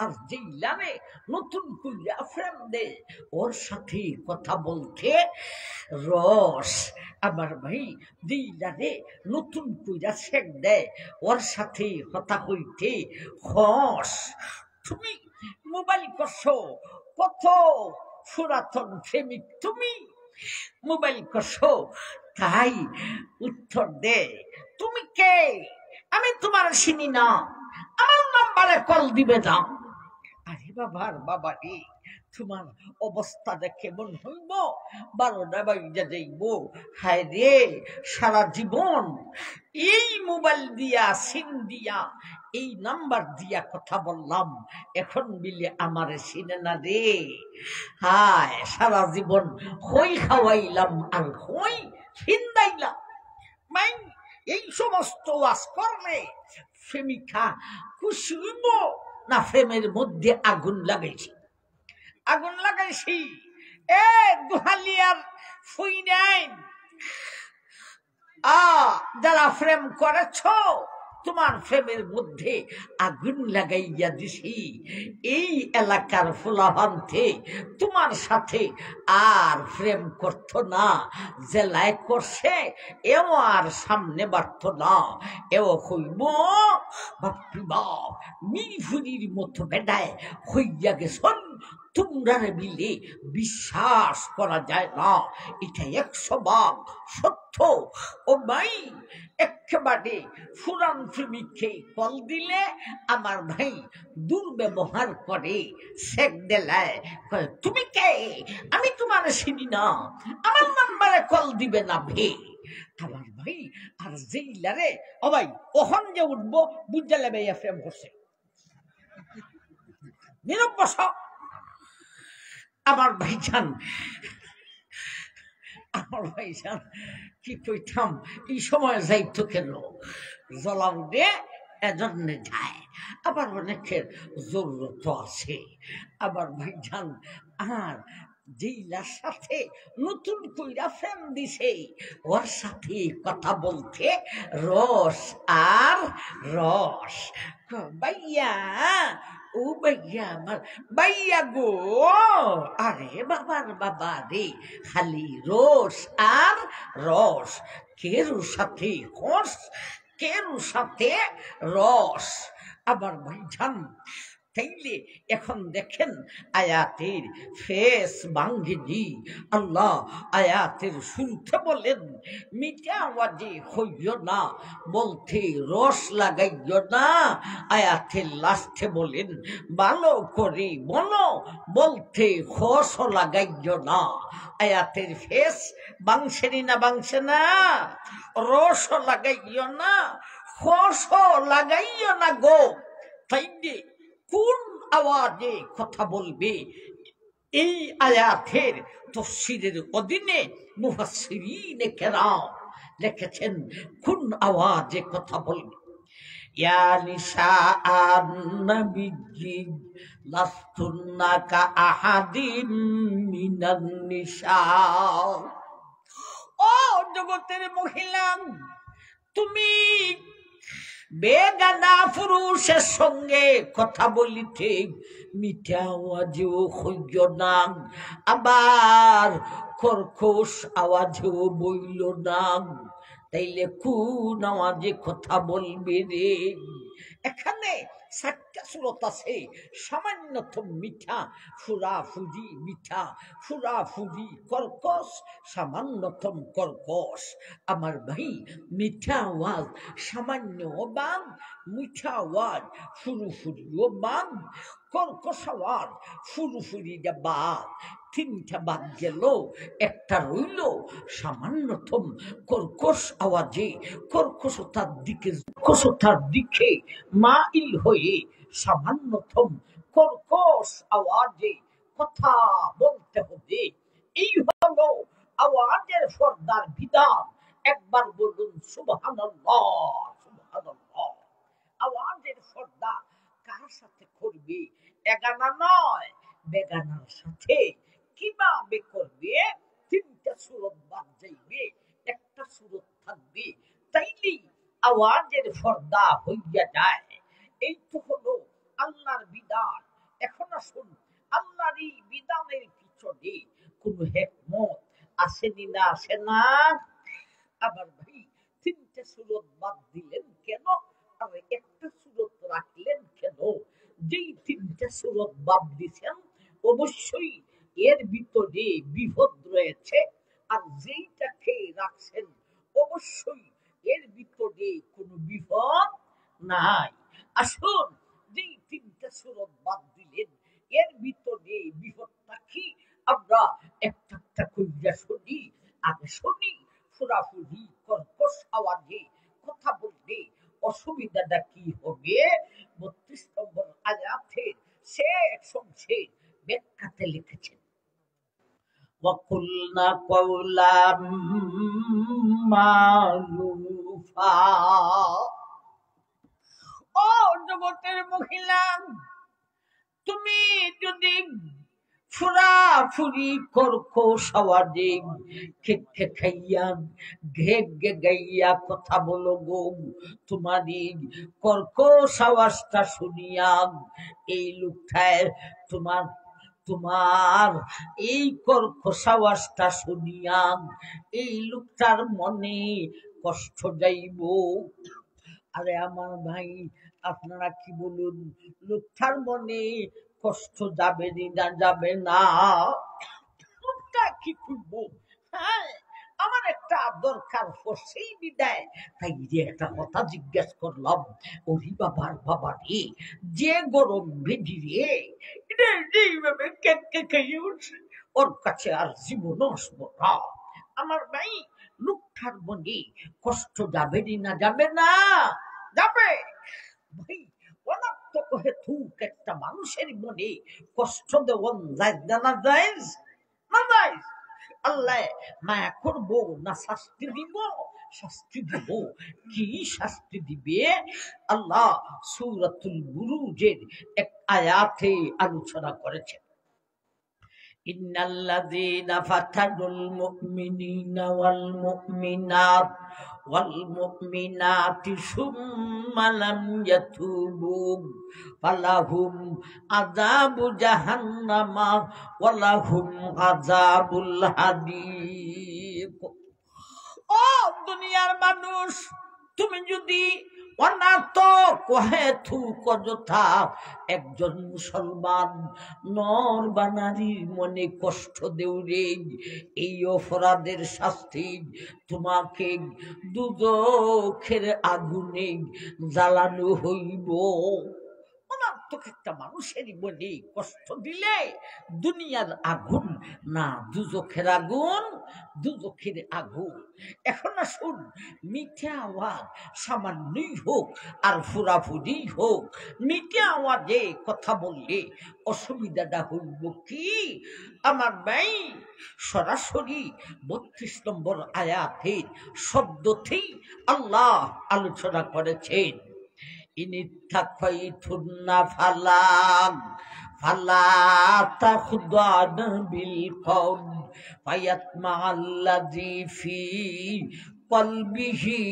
আর জিলানে নতুন কুইয়া ফ্রেম দেয় ওর সাথে কথা বলতে রস। আমার ভাই জিলানে নতুন কুইয়া শেখ দেয় ওর সাথে কথা হইতে হস। তুমি মোবাইল করছো কত পুরাতন প্রেমিক, তুমি মোবাইল করছো তাই উত্তর দে তুমি কে, আমি তোমার চিনি না, আমার নাম্বারে কল দিবে না। আরে বাবার বাবা রে, তোমার অবস্থাটা কেমন হইব, 12টা বাজে যাইব। হায় রে, সারা জীবন এই মোবাইল দিয়া সিম দিয়া এই নাম্বার দিয়া কথা বললাম, এখন বিলে আমার চিনে না রে। হায়, সারা জীবন হই খাওয়াইলাম আর হই হিন্দাইলাম। মাই এই সমস্ত ওয়াজ করলে প্রেমিকা খুশি হইব না প্রেমের মধ্যে আগুন লাগাইছি, আগুন লাগাইছি। এ দুহালিয়ার ফুই নাই, যারা প্রেম করেছ তোমার প্রেমের মধ্যে আগুন লাগাইয়া দিছি। এই এলাকার ফুলাভান্তে তোমার সাথে আর প্রেম করত না, জেলায় করছে এও আর সামনে বাড়ত না। এও হইব বাপি বাপ মিরফুরির মতো বেডায় হইয়া গেছন, তোমরা মিলে বিশ্বাস করা যায় না, এটা 100 ভাগ সত্য। ও ভাই, একেবারে ফুরান প্রেমিককে কল দিলে আমার ভাই দুর্ব্যবহার করে, শেখ দেলায় কয় তুমি কে, আমি তোমার চিনি না, আমার নাম্বারে কল দিবে না ভে। আমার ভাই আর জেইলারে ও ভাই ওখান যে উঠবো বুঝা লেবে প্রেম করছে, নীরব বস। আমার ভাইজান, আমার ভাইজান কি কইতাম, এই সময় যাইতো কেন, জলাও দে এজন্য যায়, আবার অনেকের জরুরত আছে। আবার ভাইজান আর জিলার সাথে নতুন কইরা ফ্রেম দিছে, ওর সাথে কথা বলতে রস আর রস। ভাইয়া, ও ভাইয়া আমার ভাইয়া গো, আরে বাবার বাবা রে, খালি রস আর রস, কেরু সাথে হস কেরু সাথে রস। আবার ভাইজান তাইলে এখন দেখেন আয়াতের ফেস ভাঙ্গিনি। আল্লাহ আয়াতের শুনতে বলেন মিঠা আওয়াজে হইও না, বলতে রস লাগাইও না। আয়াতের লাস্টে বলেন ভালো করে বলো, বলতে খস লাগাইও না। আয়াতের ফেস বাংশেনি না বাংশে না, রস লাগাইও না, খস লাগাইও না গো। তাইলে কোন আওয়াজে কথা বলবে, এই আয়াতের তাফসীরের অধীনে মুফাসসিরিনে কেরাম লিখেছেন কোন আওয়াজে কথা বলবে। ইয়া নিসা আন-নবিয়্যি লাস্তুন্না কা আহাদিম মিনান নিসা। ও জগতের মহিলা, তুমি বেগানা পুরুষের সঙ্গে কথা বলিতে মিঠা আওয়াজেও হইল না, আবার কর্কশ আওয়াজেও বইল না। তাইলে কোন আওয়াজে কথা বলবে রে? এখানে 4টা সূরত আছে, সামান্যতম মিঠা ফুরাফুরি, মিঠা ফুরাফুরি কর্কশ, সামান্যতম কর্কশ। আমার ভাই মিঠা আওয়াজ সামান্য বান, মিঠা আওয়াজ ফুরুফুরিও বান, কর্কশ আওয়াজ ফুরুফুরিটা বাদ। 3টা বাদ গেল, একটা রইল সামান্যতম কর্কশ আওয়াজে, কর্কশতার দিকে মাইল হয়ে সামান্যতম কর্কশ আওয়াজে কথা বলতে হবে। এই হলো আওয়াজের পর্দার বিধান। একবার বলুন সুবহানাল্লাহ, সুবহানাল্লাহ। আওয়াজের পর্দা কার সাথে করবে? এগানা নয়, বেগানার সাথে। কিভাবে করবে? 3টা সূরত বাদ যাইবে, একটা সূরত থাকবে। আওয়াজের পর্দা হইয়া যায়। এই তো হলো আল্লাহর বিধান। এখন আসুন, আল্লাহর এই বিধানের পিছনে কোন হিকমত আসেনি না আসে না? আবার ভাই তিনটে সূরত বাদ দিলেন কেন, আর একটা সূরত রাখলেন কেন? যেই তিনটে সূরত বাদ দিছেন অবশ্যই এর ভিতরে বিপদ রয়েছে, আর যেইটাকে রাখছেন অবশ্যই এর ভিতরে কোনো বিপদ নাই। আসুন, যেই তিনটে সূরত বাদ দিলেন এর ভিতরে বিপদটা কি আমরা একটা একটা কইরা শুনি। আগে শুনি ফুরাফুরি কর্কশ আওয়াজে কথা বললে অসুবিধাটা কি হবে। ৩২ নম্বর আয়াতের শেষ অংশে ব্যাখ্যাতে লিখেছেন, وَقُلْنَا قَوْلًا مَّعْرُوفًا। ও জগতের মহিলা, তুমি যদি ফুরাফুরি কর্কশ আওয়াজে খেখে খাইয়া ঘে গে গাইয়া কথা বলো গো, তোমারই কর্কশ আওয়াজটা শুনিয়া এই লোকটায় তোমার তোমার এই কর্কশ আওয়াজটা শুনিয়া এই লোকটার মনে কষ্ট যাইব। আরে আমার ভাই, আপনারা কি বলুন, লোকটার মনে কষ্ট যাবে না যাবে না? লোকটা কি করবো? হ্যাঁ, আমার একটা দরকার পড়ছেই বিদায়, তাই যে একটা কথা জিজ্ঞেস করলাম। ওরি বাবার বাবা রে, যে গরম ভেজি রে, এটা এইভাবে কেটে খেয়ে উঠছে, ওর কাছে আর জীবন আসবো না। আমার ভাই, লোকটার মনে কষ্ট যাবে না যাবে না? যাবে ভাই। অনাত্মক হেতুক একটা মানুষের মনে কষ্ট দেওয়ান যায় না যায় না যায়? আল্লাহ মায়া করবো না শাস্তি দিব? শাস্তি দিব। কি শাস্তি দিবে? আল্লাহ সূরাতুল বুরুজের এক আয়াতে আলোচনা করেছেন, ইন্নাল্লাযীনা ফাতানুল মুমিনিনা ওয়াল মুমিনাত ওয়াল মুমিনাতি সুম্মা লাম ইয়াতুবু ফালাহুম আযাবু জাহান্নামা ওয়া লাহুম আযাবুল হারিক। ও দুনিয়ার মানুষ, তুমি যদি অনার্থক হেতুক অযথা একজন মুসলমান নর বা নারীর মনে কষ্ট দেউরে, এই অপরাধের শাস্তি তোমাকে দুজখের আগুনে জ্বালানো হইব। অনার্থক একটা মানুষের মনে কষ্ট দিলে দুনিয়ার আগুন না দুজখের আগুন? দুজখের আগুন। এখন আসুন, মিঠে আওয়াজ সামান্যই হোক আর ফুরাফুরি হোক, মিঠে আওয়াজে কথা বললে অসুবিধাটা হইব কি? আমার ভাই, সরাসরি ৩২ নম্বর আয়াতের শব্দতেই আল্লাহ আলোচনা করেছেন, ইনিত্তাখাইতুন্না ফালা তাখদানা বিল কওল ফায়াতমাআল্লাযী ফি কলবিহি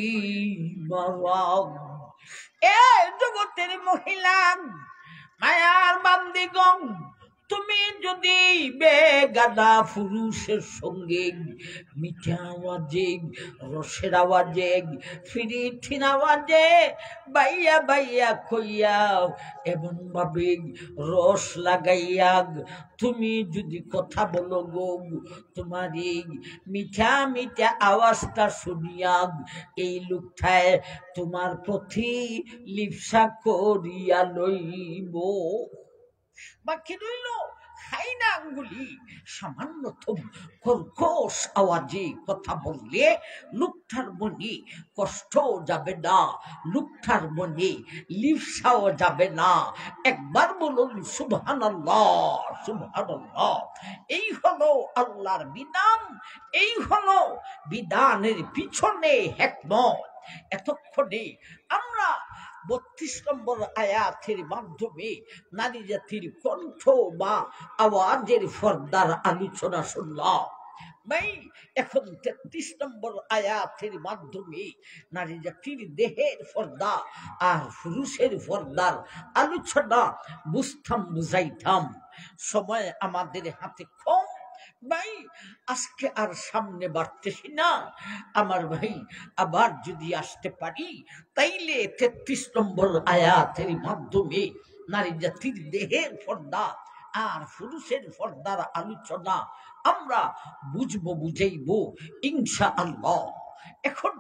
মারাদ। এ জগতের মহিলা, মায়ার বান্দিগণ, তুমি যদি বেগাদা পুরুষের সঙ্গে মিঠা আওয়াজে, রসের আওয়াজে, ফিরিঠিন আওয়াজে বাইয়া বাইয়া কইয়া এমন ভাবে রস লাগাইয়া তুমি যদি কথা বলো গো, তোমার এই মিঠা মিঠা আওয়াজটা শুনিয়া এই লোকটায় তোমার প্রতি লিপসা করিয়া লইব। বাকি রইল খাই না আঙ্গুলি। সামান্য কর্কশ আওয়াজে কথা বললে লোকটার মনে কষ্ট যাবে না, লোকটার মনে লিপসাও যাবে না। একবার বলুন সুবহানাল্লাহ, সুবহানাল্লাহ। এই হলো আল্লাহর বিধান, এই হলো বিধানের পিছনে হিকমত। এতক্ষণে আমরা ৩২ নম্বর আয়াতের মাধ্যমে নারী জাতির কণ্ঠ বা আওয়াজের পর্দার আলোচনা শুনলাম। ভাই এখন 33 নম্বর আয়াতের মাধ্যমে নারী জাতির দেহের পর্দা আর পুরুষের পর্দার আলোচনা বুঝতাম, বুঝাইতাম। সময় আমাদের হাতে কম ভাই, আজকে আর সামনে বাড়তেছি না আমার ভাই। আবার যদি আসতে পারি তাইলে 33 নম্বর আয়াতের মাধ্যমে নারী জাতির দেহের পর্দা আর পুরুষের পর্দার আলোচনা আমরা বুঝবো, বুঝাইব ইনশাআল্লাহ। এখন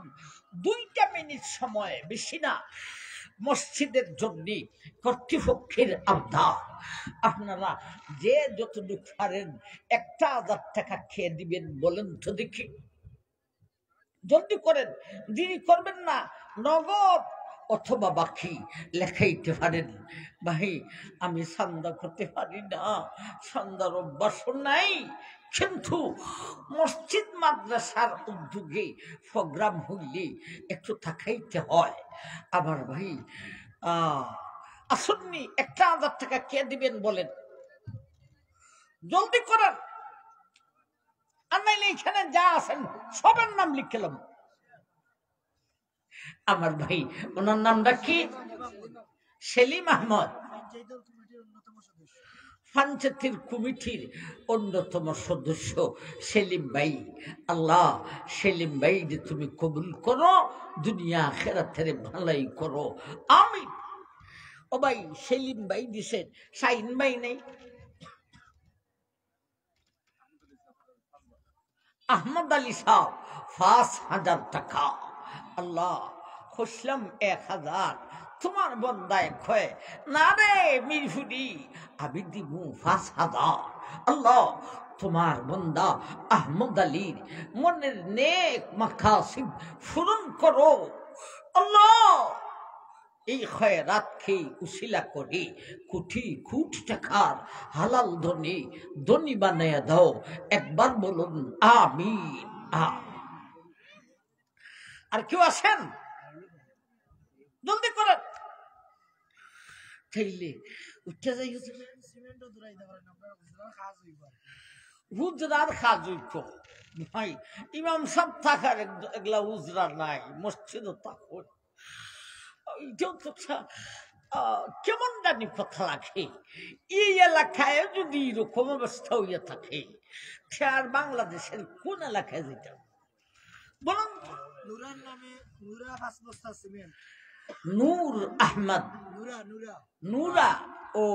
2 মিনিট সময়, বেশি না। মসজিদের জন্য কর্তৃপক্ষের আবদার, আপনারা যে যতটুকু পারেন 1000 টাকা খেয়ে দিবেন বলেন তো দেখি। জলদি করেন, দেরি করবেন না। নগদ অথবা বাকি লেখাইতে পারেন। ভাই আমি চান্দা করতে পারি না, চান্দার অভ্যাস নাই, কিন্তু মসজিদ মাদ্রাসার উদ্যোগে প্রোগ্রাম হইলে একটু থাকাইতে হয় আমার ভাই। আসুননি 1000 টাকা কে দিবেন বলেন, জলদি করেন। আর নাইলে এখানে যা আছেন সবার নাম লিখলাম। আমার ভাই ওনার নামটা কি? সেলিম আহমদ, পঞ্চায়েতের কমিটির অন্যতম সদস্য সেলিম ভাই। আল্লাহ সেলিম ভাই যে তুমি কবুল করো, দুনিয়া আখিরাতের ভালাই করো, আমিন। ও ভাই সেলিম ভাই দিছেন, শাহিন ভাই নেই, আহমদ আলী সাহ 5000 টাকা। আল্লাহ খুশলাম 1000, তোমার বন্দায় খয় না রে মিরফুরি, আমি দিব 5000। আল্লাহ তোমার বন্দা আহমদ আলীর মনের নেক মাকাসিদ পূরণ করো। আল্লাহ এই খয়রাতকে উসিলা করে কোটি কোটি টাকার হালাল ধনী ধনী বানাইয়া দাও। একবার বলুন আমিন। আর কেউ আছেন? জলদি করেন। তাইলে উঠে যাই হুজরার কাজ হইতো ভাই। ইমাম সাহেব থাকার এগুলা হুজরা নাই, মসজিদও থাকুন। কেমন জানি কথা লাগে, এই এলাকায় যদি এরকম অবস্থা হইয়া থাকে, আর বাংলাদেশের কোন এলাকায় যেতাম বলুন? নূর আহমদ, নূরা, ও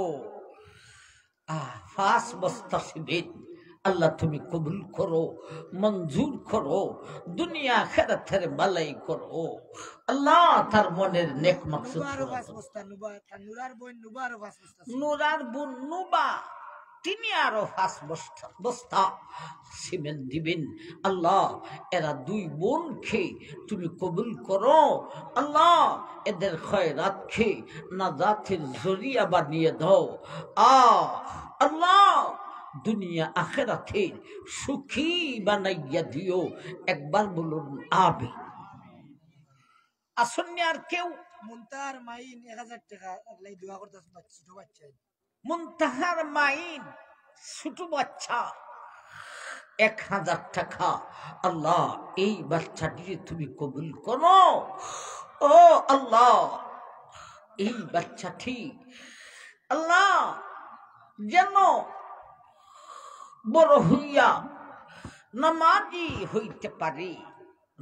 5 বস্তা সিমেন্ট। আল্লাহ তুমি কবুল করো, মঞ্জুর করো, দুনিয়া আখিরাতের বালাই করো। আল্লাহ তার মনের নেক মাকসুদ। নূরার বোন নুবা, তিনি আরো 5 বস্তা সিমেন্ট দিবেন। আল্লাহ এরা 2 বোনকে তুমি কবুল করো। আল্লাহ এদের খয়রাত খেয়ে নাজাতের জরিয়া বানিয়ে দাও। আল্লাহ দুনিয়া আখিরাতের সুখী বানাইয়া দিও। একবার বলুন আমিন। আসন্নি আর কেউ? মুনতাহার মাইন 1000 টাকা আল্লাহ দোয়া করতেছেন, ছোট বাচ্চা। মুনতাহার মাইন ছোট বাচ্চা 1000 টাকা। আল্লাহ এই বাচ্চাটি তুমি কবুল করো। ও আল্লাহ এই বাচ্চাটি আল্লাহ যেন বড় হইয়া নামাজি হইতে পারে,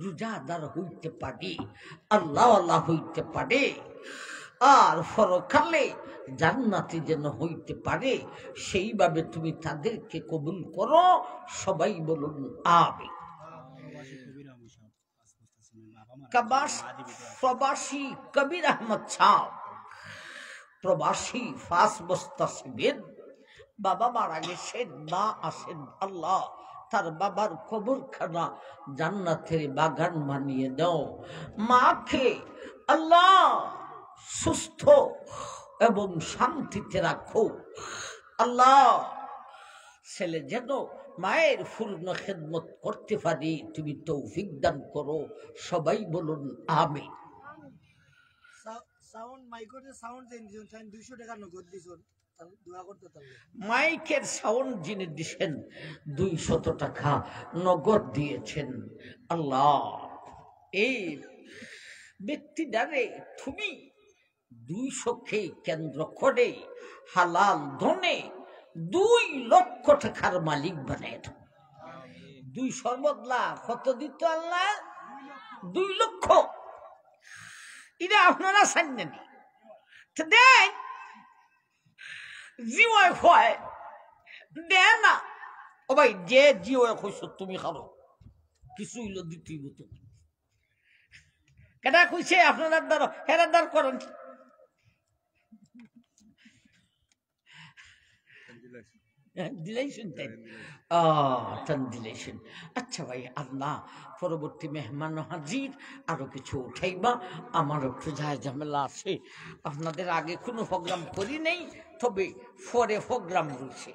রোজাদার হইতে পারে, আল্লাহ আল্লাহ হইতে পারে, আর পরকালে জান্নাতি যেন হইতে পারে, সেইভাবে তুমি তাদেরকে কবুল করো। সবাই বলুন আমিন। প্রবাসী কবির আহমদ সাহ, প্রবাসী 5 বস্তা সিমেন্ট। বাবা মারা গেছেন, মা আছেন। আল্লাহ তার বাবার কবরখানা জান্নাতের বাগান বানিয়ে দাও। মাকে আল্লাহ সুস্থ এবং শান্তিতে রাখো। আল্লাহ ছেলে যেন মায়ের পূর্ণ খেদমত করতে পারি, তুমি তৌফিক দান করো। সবাই বলুন আমিন। সাউন্ড মাইক্রোতে সাউন্ড দেন 200 টাকা নগদ দিছুন। মাইকের সাউন্ড যিনি দিচ্ছেন 200 টাকা নগদ দিয়েছেন। আল্লাহ, এই ব্যক্তিটারে তুমি 200কে কেন্দ্র করে হালাল ধনে 2 লক্ষ টাকার মালিক বানায়। 200 বদলা কত দিত আল্লাহ? 2 লক্ষ। এটা আপনারা জানেন দেন জিওয় হয় দেন না। ও ভাই, যে জিওয় কইছ তুমি খালো কিছু হইল দ্বিতীয় তুমি কেটা কইছে আপনার দ্বার হেরার দ্বার করেন। আচ্ছা ভাই, আল্লাহ পরবর্তী মেহমান হাজির আরো কিছু উঠাইবা। আমার একটু যায় ঝামেলা আছে। আপনাদের আগে কোনো প্রোগ্রাম করি নেই, তবে পরে প্রোগ্রাম রয়েছে।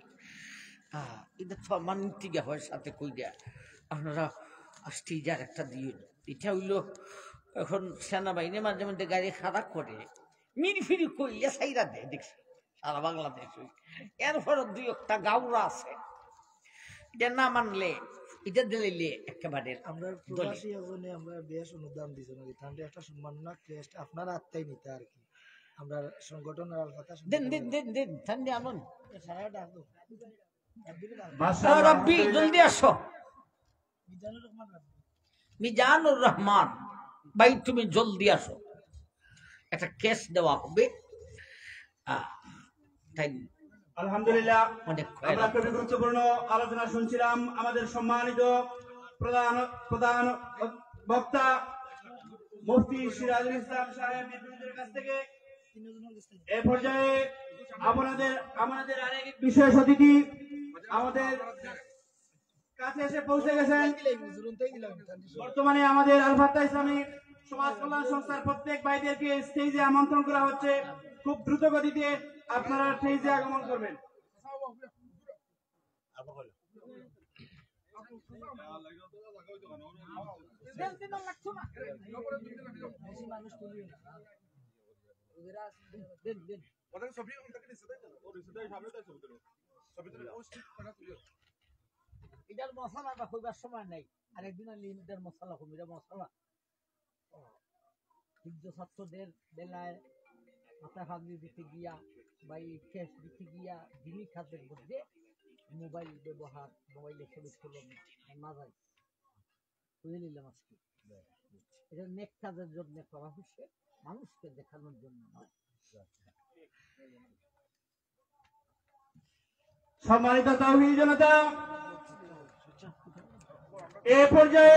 এটা তো আমার নীতিগা হয় সাথে কই দেয়া। আপনারা স্টিজার একটা দিয়ে, এটা হইল এখন সেনাবাহিনী মাঝে মধ্যে গাড়ি খারাপ করে মিরফিরি কইলে সাইরা দেয়, দেখছি সারা বাংলাদেশ। এরপর 2 একটা গাউরা আছে, এটা না মানলে এটা দিলে একেবারে আমরা প্রবাসী জীবনে আমরা বেশ অনুদান দিছি নাকি তাহলে একটা সম্মাননা ক্রেস্ট আপনার আত্মাই নিতে আর কি। আমরা সংগঠনের আলফাতা দেন দেন দেন দেন ঠান্ডে আনন সারা ডাক দাও রব্বি জলদি আসো। মিজানুর রহমান ভাই, তুমি জলদি আসো, একটা কেস দেওয়া হবে। তাই আলহামদুলিল্লাহ, আমরা খুবই গুরুত্বপূর্ণ আলোচনা শুনছিলাম। আমাদের সম্মানিত প্রধান বক্তা মুফতি সিরাজুল ইসলাম সাহেব বিদ্যুতের কাছ থেকে এ পর্যায়ে আমাদের আরেক বিশেষ অতিথি আমাদের কাছে এসে পৌঁছে গেছেন। বর্তমানে আমাদের আলফাতা ইসলামী সমাজ কল্যাণ সংস্থার প্রত্যেক ভাইদেরকে স্টেজে আমন্ত্রণ করা হচ্ছে। খুব দ্রুত গতিতে আপনারা স্টেজে আগমন করবেন। এটার মশলাটা কইবার সময় নাই, আরেকদিন লিমিটের মশলা কম। এটা মশলা ছাত্রদের বেলায় মাথা ফাগলি দিতে গিয়া বা এই ক্যাশ দিতে গিয়া যিনি খাদ্যের মধ্যে মোবাইল ব্যবহার, মোবাইলে ছবি তুলন না যায় বুঝে নিলাম আজকে। এটা নেক কাজের জন্য করা হচ্ছে, মানুষকে দেখানোর জন্য নয়। সম্মানিত তাওহীদ জনতা, এ পর্যায়ে